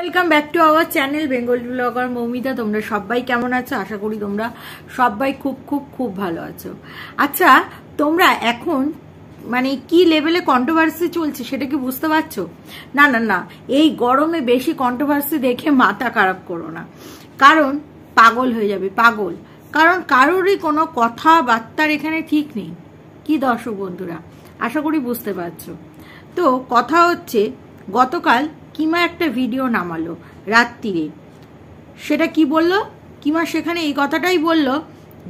Welcome back to our channel Bengali blogger Moumita. তোমরা সবাই কেমন আছো? আশা করি তোমরা সবাই খুব খুব খুব ভালো আছো। আচ্ছা, তোমরা এখন মানে কি লেভেলে কন্ট্রোভার্সি চলছে সেটা কি বুঝতে পারছো? না না না, এই গরমে বেশি কন্ট্রোভার্সি দেখে মাথা খারাপ করো না, কারণ পাগল হয়ে যাবে, পাগল। কারণ কারোরই কোনো কথাবার্তার এখানে ঠিক নেই। কি দর্শক বন্ধুরা, আশা করি বুঝতে পারছো। তো কথা হচ্ছে, গতকাল কিমা একটা ভিডিও নামালো রাত্রিরে। সেটা কি বলল কিমা? সেখানে এই কথাটাই বলল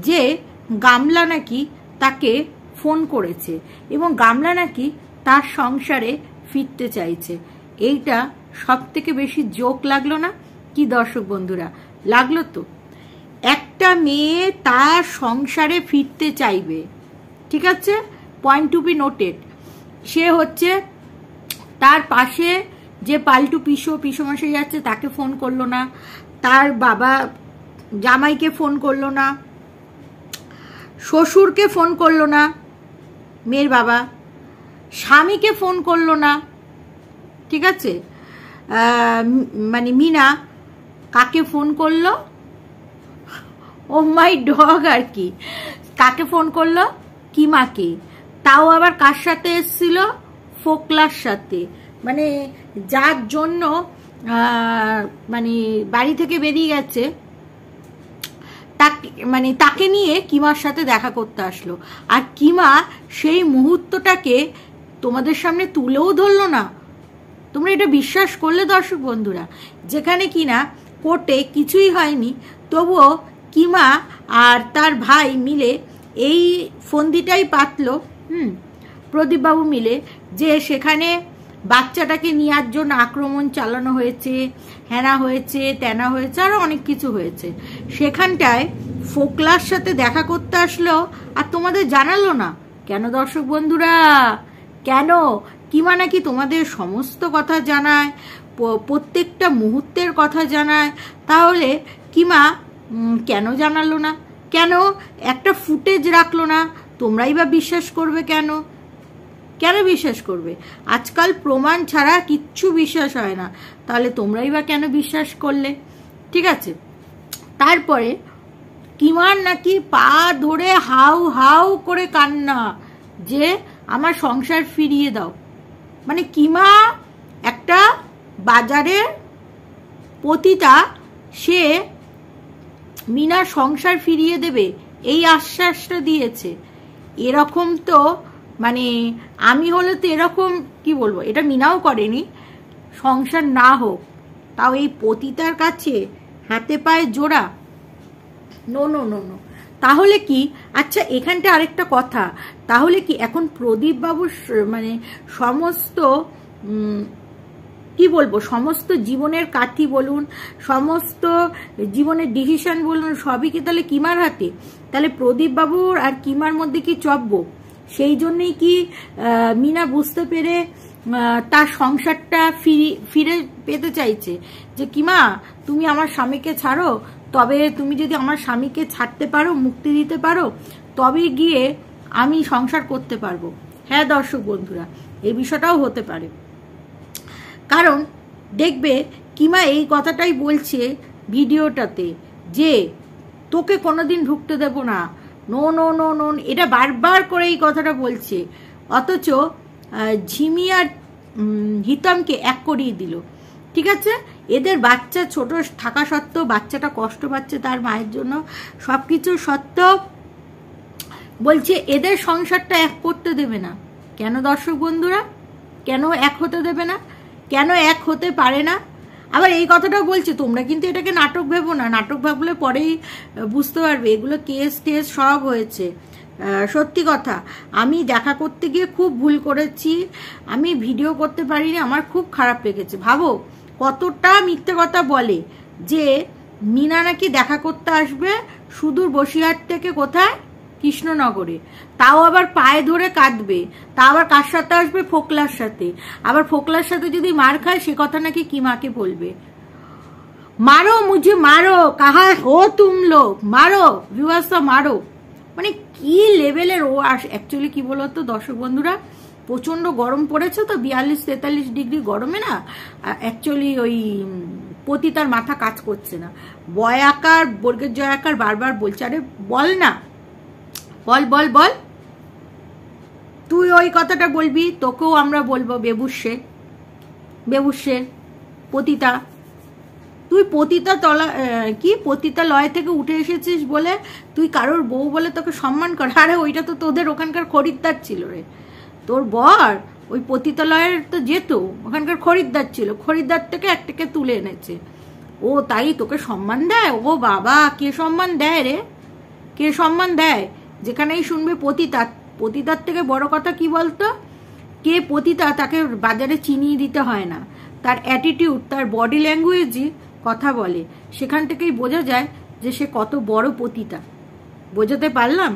যে গামলা নাকি তাকে ফোন করেছে এবং গামলা নাকি তার সংসারে ফিরতে চাইছে। এইটা সব থেকে বেশি জোক লাগলো না? কি দর্শক বন্ধুরা, লাগলো তো? একটা মেয়ে তার সংসারে ফিরতে চাইবে, ঠিক আছে, পয়েন্ট টু বি নোটেড। সে হচ্ছে তার পাশে যে পাল্টু পিসোমশাই যাচ্ছে তাকে ফোন করলো না, তার বাবা জামাইকে ফোন করলো না, শ্বশুরকে ফোন করলো না, মেয়ের বাবা স্বামীকে ফোন করলো না, ঠিক আছে। মানে মিনা কাকে ফোন করলো? ও মাই ডগ আর কি। কাকে ফোন করলো? কিমাকে। তাও আবার কার সাথে এসছিল? ফোকলার সাথে। মানে যার জন্য মানে বাড়ি থেকে বেরিয়ে গেছে, মানে তাকে নিয়ে কিমার সাথে দেখা করতে আসলো। আর কিমা সেই মুহূর্তটাকে তোমাদের সামনে তুলেও ধরলো না। তোমরা এটা বিশ্বাস করলে দর্শক বন্ধুরা? যেখানে কিনা কোর্টে কিছুই হয়নি, তবুও কিমা আর তার ভাই মিলে এই ফন্দিটাই পাতলো, প্রদীপবাবু মিলে, যে সেখানে বাচ্চাটাকে নেওয়ার জন্য আক্রমণ চালানো হয়েছে, হেনা হয়েছে, তেনা হয়েছে, আরো অনেক কিছু হয়েছে। সেখানটায় ফোকলার সাথে দেখা করতে আসলো আর তোমাদের জানালো না কেন দর্শক বন্ধুরা? কেন? কিমা নাকি তোমাদের সমস্ত কথা জানায়, প্রত্যেকটা মুহূর্তের কথা জানায়। তাহলে কিমা কেন জানালো না? কেন একটা ফুটেজ রাখলো না? তোমরাই বা বিশ্বাস করবে কেন? কেন বিশ্বাস করবে? আজকাল প্রমাণ ছাড়া কিচ্ছু বিশ্বাস হয় না। তাহলে তোমরাই বা কেন বিশ্বাস করলে? ঠিক আছে। তারপরে কিমার নাকি পা ধরে হাউ হাউ করে কান্না, যে আমার সংসার ফিরিয়ে দাও। মানে কিমা একটা বাজারের পতিতা, সে মিনার সংসার ফিরিয়ে দেবে এই আশ্বাসটা দিয়েছে। এরকম তো মানে আমি হলে তো এরকম কি বলবো, এটা মিনাও করেনি। সংসার না হোক, তাও এই পতিতার কাছে হাতে পায়ে জোড়া? No no no no. তাহলে কি, আচ্ছা এখানটা আরেকটা কথা, তাহলে কি এখন প্রদীপ বাবুর মানে সমস্ত কি বলবো, সমস্ত জীবনের কাঠি বলুন, সমস্ত জীবনের ডিসিশন বলুন, সবই কি তাহলে কিমার হাতে? তাহলে প্রদীপ বাবুর আর কিমার মধ্যে কি চব্য? সেই জন্যই কি মিনা বুঝতে পেরে তার সংসারটা ফিরে পেতে চাইছে, যে কিমা তুমি আমার স্বামীকে ছাড়ো, তবে তুমি যদি আমার স্বামীকে ছাড়তে পারো, মুক্তি দিতে পারো, তবে গিয়ে আমি সংসার করতে পারবো। হ্যাঁ দর্শক বন্ধুরা, এই বিষয়টাও হতে পারে। কারণ দেখবে কিমা এই কথাটাই বলছে ভিডিওটাতে, যে তোকে কোনোদিন ঢুকতে দেব না, নো নো নো নো, এটা বারবার করে এই কথাটা বলছে। অথচ ঝিমি আর হিতমকে এক করিয়ে দিল, ঠিক আছে। এদের বাচ্চা ছোট থাকা সত্ত্বেও বাচ্চাটা কষ্ট পাচ্ছে তার মায়ের জন্য, সবকিছু সত্ত্বেও বলছে এদের সংসারটা এক করতে দেবে না। কেন দর্শক বন্ধুরা, কেন এক হতে দেবে না? কেন এক হতে পারে না? আবার এই কথাটাও বলছে, তোমরা কিন্তু এটাকে নাটক ভেবো না, নাটক ভাবলে পরেই বুঝতে পারবে এগুলো কেস টেস সব হয়েছে। সত্যি কথা, আমি দেখা করতে গিয়ে খুব ভুল করেছি, আমি ভিডিও করতে পারিনি, আমার খুব খারাপ লেগেছে। ভাবো কতটা মিথ্যে কথা বলে, যে মিনা নাকি দেখা করতে আসবে সুদূর বসিরহাট থেকে, কোথায়? কৃষ্ণনগরে। তাও আবার পায়ে ধরে কাঁদবে। তা আবার কার সাথে আসবে? ফোকলার সাথে। আবার ফোকলার সাথে যদি মার খায়, সে কথা নাকি কিমাকে বলবে। মারো মুঝে মারো, কাহা হো তুম লোগ, মারো ভিউয়ার্সরা মারো। মানে কি লেভেলের ও অ্যাকচুয়ালি কি বলতো দর্শক বন্ধুরা, প্রচন্ড গরম পড়েছে তো, 42-43 ডিগ্রি গরমে না অ্যাকচুয়ালি ওই পতিতার মাথা কাজ করছে না। বয়াকার বর্গের জয়াকার বারবার বলছে, আরে বল না, বল বল বল, তুই ওই কথাটা বলবি, তোকেও আমরা বলবো বেবুসে বেবুসে পতিতা। তুই পতিতা তলা কি পতিতা লয় থেকে উঠে এসেছিস বলে তুই কারোর বউ বলে তোকে সম্মান কর? আরে ওইটা তো তোদের ওখানকার খরিদ্দার ছিল রে, তোর বর ওই পতিতালয়ের তো যেত, ওখানকার খরিদ্দার ছিল, খরিদ্দার থেকে একটাকে তুলে এনেছে ও, তাই তোকে সম্মান দেয়? ও বাবা, কে সম্মান দেয় রে, কে সম্মান দেয়? যেখানেই শুনবে পতিতা, পতিতার থেকে বড় কথা কি বলতো, কে পতিতা তাকে বাজারে চিনিয়ে দিতে হয় না, তার অ্যাটিটিউড, তার বডি ল্যাঙ্গুয়েজই কথা বলে, সেখান থেকেই বোঝা যায় যে সে কত বড় পতিতা। বোঝাতে পারলাম?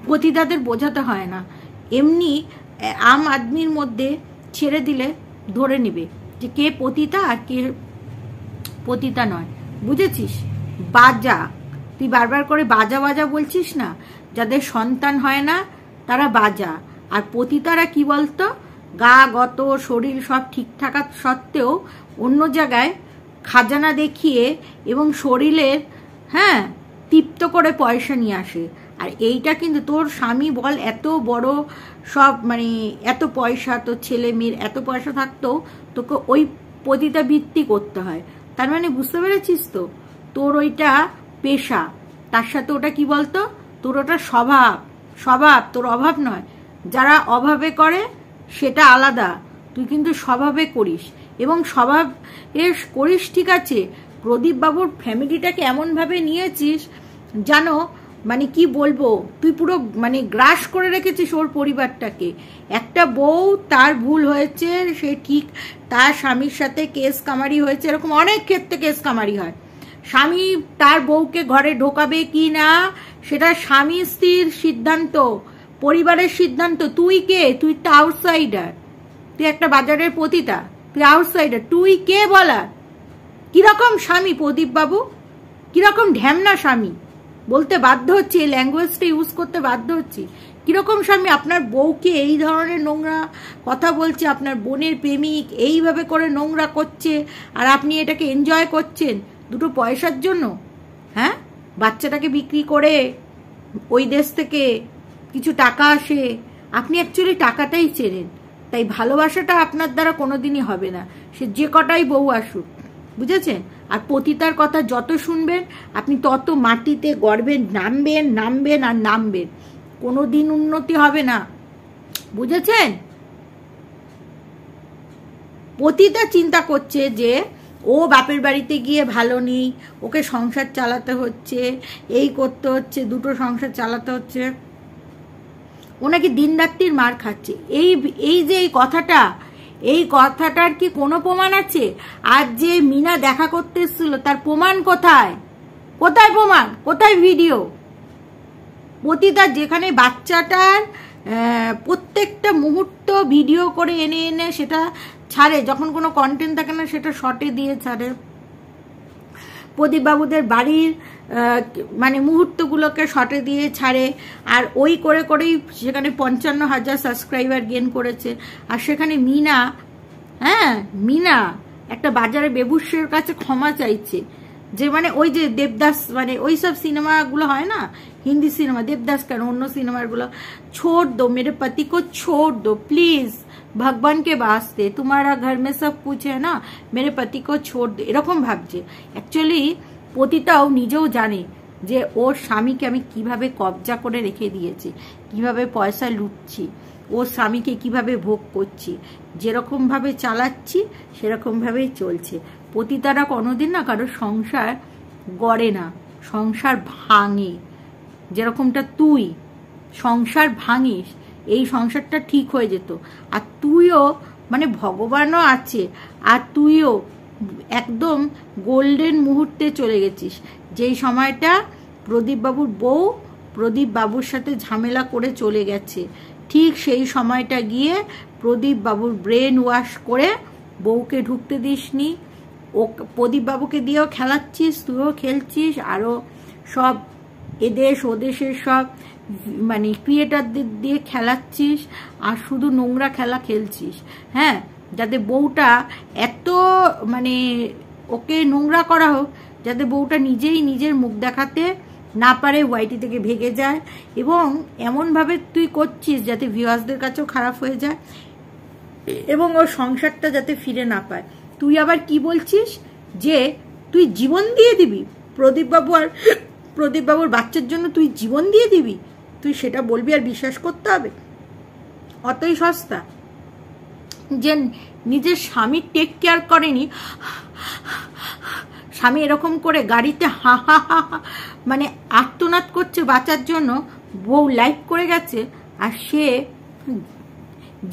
পতিতাদের বোঝাতে হয় না, এমনি আম আদমির মধ্যে ছেড়ে দিলে ধরে নিবে যে কে পতিতা আর কে পতিতা নয়, বুঝেছিস? বাজা, তুই বারবার করে বাজা বাজা বলছিস না, যাদের সন্তান হয় না তারা বাজা, আর পতিতারা কি বলতো, গা গত শরীর সব ঠিক থাকা সত্ত্বেও অন্য জায়গায় খাজানা দেখিয়ে এবং শরীরের তৃপ্ত করে পয়সা নিয়ে আসে। আর এইটা কিন্তু তোর স্বামী বল এত বড় সব, মানে এত পয়সা, তোর ছেলে মেয়ের এত পয়সা থাকতেও তোকে ওই পতিতা বৃত্তি করতে হয়। তার মানে বুঝতে পেরেছিস তো, তোর ওইটা পেশা, তার সাথে ওটা কি বলতো, তোর ওটা স্বভাব, স্বভাব তোর অভাব নয়। যারা অভাবে করে সেটা আলাদা, তুই কিন্তু স্বভাবে করিস, এবং স্বভাব এর করিস ঠিক আছে। প্রদীপ বাবুর ফ্যামিলিটাকে এমনভাবে নিয়েছিস জানো, মানে কি বলবো, তুই পুরো মানে গ্রাস করে রেখেছিস ওর পরিবারটাকে। একটা বউ, তার ভুল হয়েছে, সে ঠিক, তার স্বামীর সাথে কেস কামারি হয়েছে, এরকম অনেক ক্ষেত্রে কেস কামারি হয়। স্বামী তার বউকে ঘরে ঢোকাবে কি না সেটা স্বামী স্ত্রীর সিদ্ধান্ত, পরিবারের সিদ্ধান্ত। তুই কে? তুই তো আউটসাইডার, তুই একটা বাজারের পতিতা, তুই আউটসাইডার, তুই কে বলার? কিরকম স্বামী প্রদীপ বাবু, কিরকম ঢ্যামনা স্বামী, বলতে বাধ্য হচ্ছে, এই ল্যাঙ্গুয়েজটা ইউজ করতে বাধ্য হচ্ছি। কিরকম স্বামী? আপনার বউকে এই ধরনের নোংরা কথা বলছে, আপনার বোনের প্রেমিক এইভাবে করে নোংরা করছে, আর আপনি এটাকে এনজয় করছেন দুটো পয়সার জন্য। হ্যাঁ, বাচ্চাটাকে বিক্রি করে ওই দেশ থেকে কিছু টাকা আসে, আপনি অ্যাকচুয়ালি টাকাটাই চেনেন, তাই ভালোবাসাটা আপনার দ্বারা কোনোদিনই হবে না, সে যে কটাই বউ আসুক, বুঝেছেন? আর পতিতার কথা যত শুনবেন আপনি তত মাটিতে গর্বের নামবেন, নামবেন আর নামবেন, কোনোদিন উন্নতি হবে না, বুঝেছেন? পতিতা চিন্তা করছে যে ও বাপের বাড়িতে গিয়ে ভালো নেই, ওকে সংসার চালাতে হচ্ছে, এই করতে হচ্ছে, দুটো সংসার চালাতে হচ্ছে, ও নাকি দিন রাত্রির মার খাচ্ছে। এই যে এই কথাটার কি কোনো প্রমাণ আছে? আর যে মিনা দেখা করতে এসেছিল তার প্রমাণ কোথায়? কোথায় প্রমাণ, কোথায় ভিডিও? পতিতার যেখানে বাচ্চাটার প্রত্যেকটা মুহূর্ত ভিডিও করে এনে এনে সেটা ছাড়ে, যখন কোনো কন্টেন্ট থাকে না সেটা শর্টে দিয়ে ছাড়ে, প্রদীপ বাবুদের বাড়ির মানে মুহূর্তগুলোকে শর্টে দিয়ে ছাড়ে, আর ওই করে করেই সেখানে 55,000 সাবস্ক্রাইবার গেন করেছে। আর সেখানে মিনা একটা বাজারে বেবুসের কাছে ক্ষমা চাইছে, যে মানে ওই যে দেবদাস, মানে ওই সব সিনেমাগুলো হয় না, হিন্দি সিনেমা, দেবদাস কেন, অন্য সিনেমাগুলো, छोड़ दो मेरे पति को, छोड़ दो प्लीज, ভগবান কে বাস্তে, তোমারা ঘর মে সব কুছ है না, मेरे पति को छोड़ दो, এরকম ভাবছে। অ্যাকচুয়ালি পতিতাও নিজেও জানে যে ওর স্বামীকে আমি কিভাবে কবজা করে রেখে দিয়েছি, কিভাবে পয়সা লুটছি, ওর স্বামীকে কিভাবে ভোগ করছি, যেরকম ভাবে চালাচ্ছি সেরকম ভাবেই চলছে। পতিতারা কোনোদিন না কারো সংসার গড়ে না, সংসার ভাঙে। যেরকমটা তুই সংসার ভাঙিস, এই সংসারটা ঠিক হয়ে যেত। আর তুইও মানে ভগবানও আছে, আর তুইও একদম গোল্ডেন মুহূর্তে চলে গেছিস, যেই সময়টা প্রদীপ বাবুর বউ প্রদীপ বাবুর সাথে ঝামেলা করে চলে গেছে, ঠিক সেই সময়টা গিয়ে প্রদীপ বাবুর ব্রেন ওয়াশ করে বউকে ঢুকতে দিসনি, ও প্রদীপ বাবুকে দিয়েও খেলাচ্ছিস, তুইও খেলছিস, আরও সব এদেশ ওদেশের সব মানে ক্রিয়েটারদের দিয়ে খেলাচ্ছিস আর শুধু নোংরা খেলা খেলছিস। হ্যাঁ, যাতে বউটা এত মানে ওকে নোংরা করা হোক, যাতে বউটা নিজেই নিজের মুখ দেখাতে না পারে, ওয়াইটি থেকে ভেগে যায়, এবং এমনভাবে তুই করছিস যাতে ভিউয়ার্সদের কাছেও খারাপ হয়ে যায় এবং ওর সংসারটা যাতে ফিরে না পায়। তুই আবার কি বলছিস যে তুই জীবন দিয়ে দিবি প্রদীপবাবু আর প্রদীপবাবুর বাচ্চার জন্য, তুই জীবন দিয়ে দিবি? তুই সেটা বলবি আর বিশ্বাস করতে হবে? অতই সস্তা যে নিজের স্বামী টেক কেয়ার করেনি, স্বামী এরকম করে গাড়িতে হা হা হা মানে আর্তনাদ করছে বাঁচার জন্য, বউ লাইক করে গেছে আর সে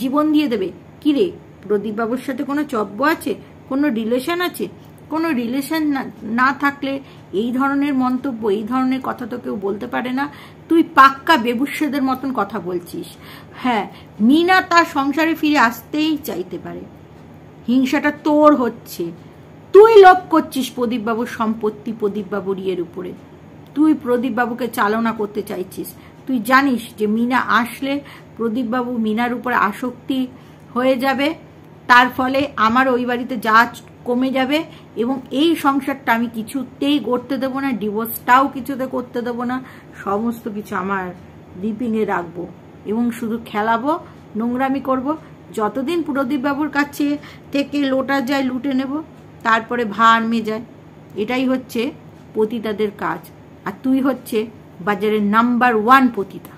জীবন দিয়ে দেবে? কিরে, প্রদীপবাবুর সাথে কোনো চব্য আছে, কোনো রিলেশন আছে? কোনো রিলেশন না থাকলে এই ধরনের মন্তব্য, এই ধরনের কথা তো কেউ বলতে পারে না। তুই পাক্কা বেবুশ্যদের মতন কথা বলছিস। হ্যাঁ, মিনা তার সংসারে ফিরে আসতেই চাইতে পারে, হিংসাটা তোর হচ্ছে, তুই লোভ করছিস প্রদীপবাবুর সম্পত্তি, প্রদীপবাবুর ইয়ের উপরে, তুই প্রদীপবাবুকে চালনা করতে চাইছিস। তুই জানিস যে মিনা আসলে প্রদীপবাবু মিনার উপরে আসক্তি হয়ে যাবে, তার ফলে আমার ওই বাড়িতে যা কমে যাবে, এবং এই সংসারটা আমি কিছুতেই করতে দেবো না, ডিভোর্সটাও কিছুতে করতে দেবো না, সমস্ত কিছু আমার ডিপিংয়ে রাখবো এবং শুধু খেলাবো, নোংরামি করব। যতদিন প্রদীপবাবুর কাছে থেকে লোটা যায় লুটে নেব, তারপরে ভার মেজায়। এটাই হচ্ছে পতিতাদের কাজ, আর তুই হচ্ছে বাজারের নাম্বার 1 পতিতা।